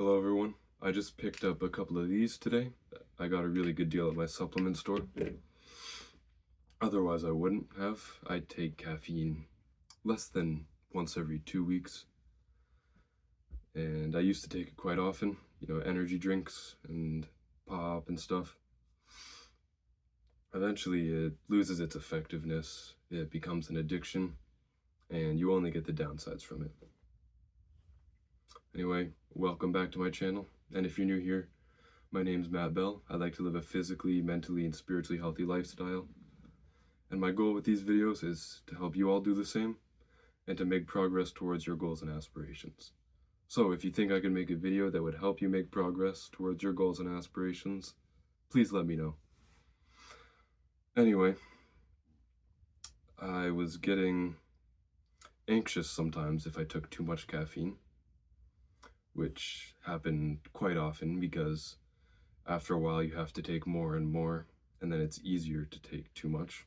Hello everyone. I just picked up a couple of these today. I got a really good deal at my supplement store. Otherwise I wouldn't have. I take caffeine less than once every 2 weeks. And I used to take it quite often, energy drinks and pop and stuff. Eventually it loses its effectiveness, it becomes an addiction, and you only get the downsides from it. Anyway, welcome back to my channel, and if you're new here, my name's Matt Bell. I like to live a physically, mentally, and spiritually healthy lifestyle, and my goal with these videos is to help you all do the same, and to make progress towards your goals and aspirations. So if you think I can make a video that would help you make progress towards your goals and aspirations, please let me know. Anyway, I was getting anxious sometimes if I took too much caffeine, which happened quite often because after a while you have to take more and more, and then it's easier to take too much.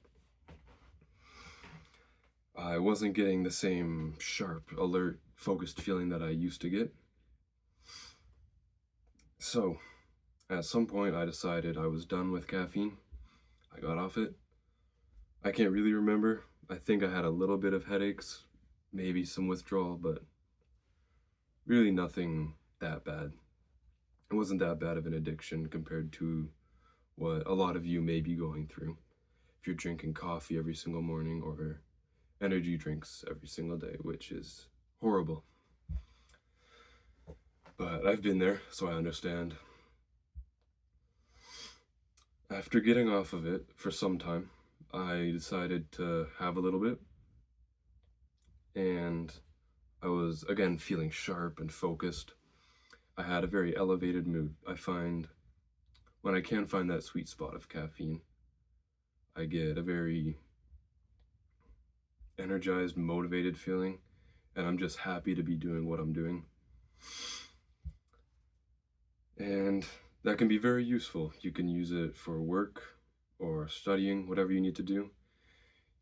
I wasn't getting the same sharp, alert, focused feeling that I used to get. So, at some point I decided I was done with caffeine. I got off it. I can't really remember. I think I had a little bit of headaches, maybe some withdrawal, but really nothing that bad. It wasn't that bad of an addiction compared to what a lot of you may be going through if you're drinking coffee every single morning or energy drinks every single day, which is horrible. But I've been there, so I understand. After getting off of it for some time, I decided to have a little bit, and I was again feeling sharp and focused. I had a very elevated mood. I find when I can find that sweet spot of caffeine, I get a very energized, motivated feeling, and I'm just happy to be doing what I'm doing. And that can be very useful. You can use it for work or studying, whatever you need to do.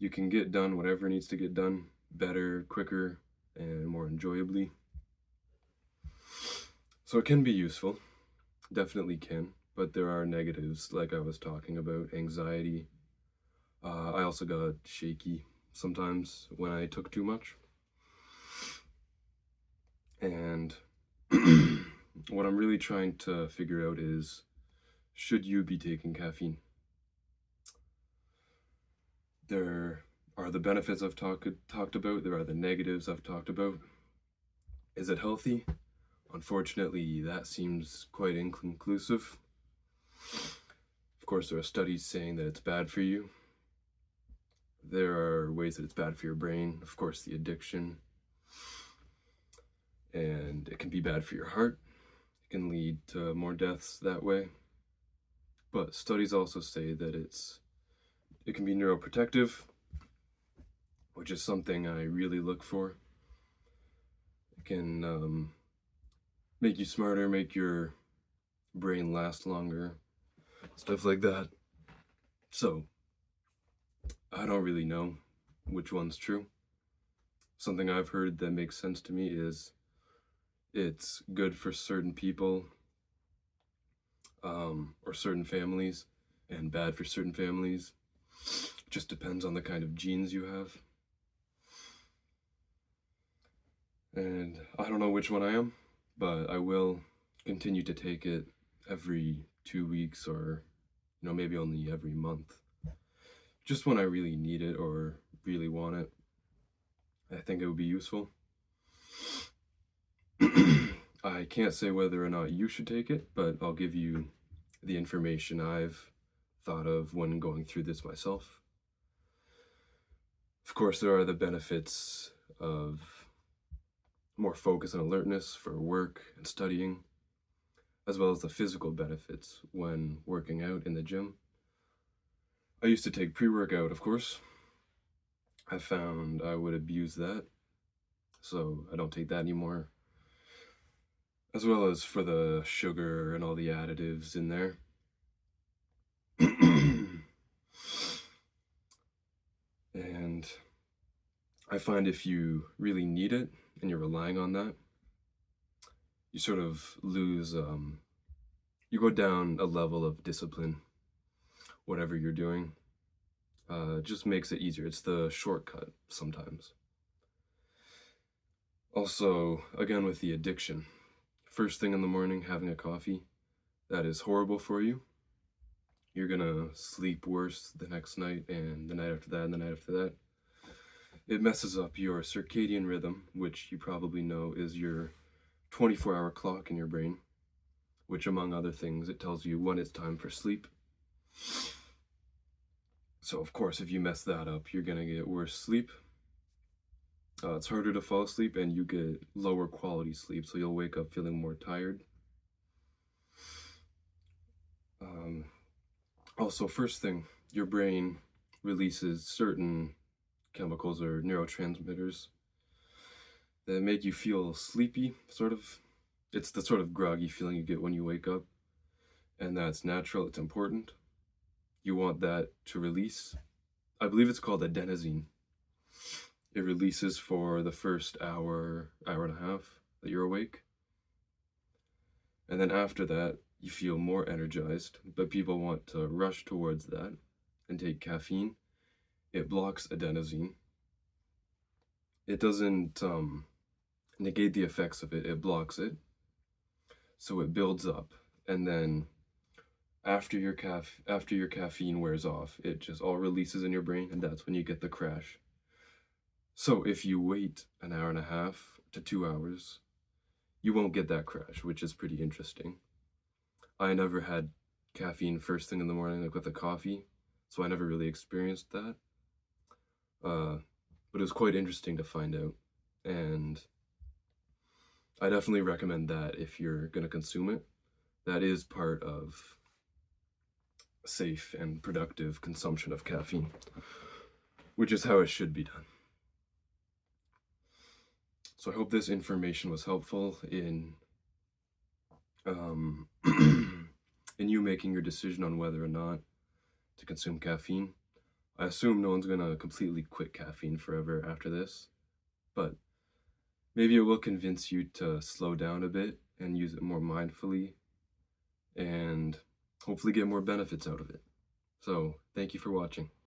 You can get done whatever needs to get done better, quicker, and more enjoyably. So it can be useful, definitely can, but there are negatives like I was talking about, anxiety. I also got shaky sometimes when I took too much. And what I'm really trying to figure out is, should you be taking caffeine? There are the benefits I've talked about, there are the negatives I've talked about. Is it healthy? Unfortunately, that seems quite inconclusive. Of course, there are studies saying that it's bad for you. There are ways that it's bad for your brain, of course, the addiction. And it can be bad for your heart. It can lead to more deaths that way. But studies also say that it can be neuroprotective, which is something I really look for. It can make you smarter, make your brain last longer, stuff like that. So, I don't really know which one's true. Something I've heard that makes sense to me is it's good for certain people or certain families, and bad for certain families. It just depends on the kind of genes you have. And I don't know which one I am, but I will continue to take it every 2 weeks or, maybe only every month. Just when I really need it or really want it. I think it would be useful. I can't say whether or not you should take it, but I'll give you the information I've thought of when going through this myself. Of course, there are the benefits of more focus and alertness for work and studying, as well as the physical benefits when working out in the gym. I used to take pre-workout, of course. I found I would abuse that, so I don't take that anymore. As well as for the sugar and all the additives in there. And I find if you really need it and you're relying on that, you sort of lose, you go down a level of discipline, whatever you're doing. It just makes it easier. It's the shortcut sometimes. Also, again, with the addiction, first thing in the morning, having a coffee, that is horrible for you. You're gonna sleep worse the next night, and the night after that, and the night after that. It messes up your circadian rhythm, which you probably know is your 24-hour clock in your brain, which, among other things, it tells you when it's time for sleep. So, of course, if you mess that up, you're gonna get worse sleep. It's harder to fall asleep, and you get lower quality sleep, so you'll wake up feeling more tired. Um, Also, first thing, your brain releases certain chemicals or neurotransmitters that make you feel sleepy, sort of. It's the sort of groggy feeling you get when you wake up, and that's natural, it's important. You want that to release. I believe it's called adenosine. It releases for the first hour, hour and a half that you're awake. And then after that, you feel more energized, but people want to rush towards that and take caffeine. It blocks adenosine. It doesn't negate the effects of it, it blocks it. So it builds up. And then after your caffeine wears off, it just all releases in your brain, and that's when you get the crash. So if you wait an hour and a half to 2 hours, you won't get that crash, which is pretty interesting. I never had caffeine first thing in the morning, like with a coffee, so I never really experienced that. But it was quite interesting to find out, and I definitely recommend that if you're going to consume it. That is part of safe and productive consumption of caffeine, which is how it should be done. So I hope this information was helpful in in you making your decision on whether or not to consume caffeine. I assume no one's gonna completely quit caffeine forever after this, but maybe it will convince you to slow down a bit and use it more mindfully and hopefully get more benefits out of it. So, thank you for watching.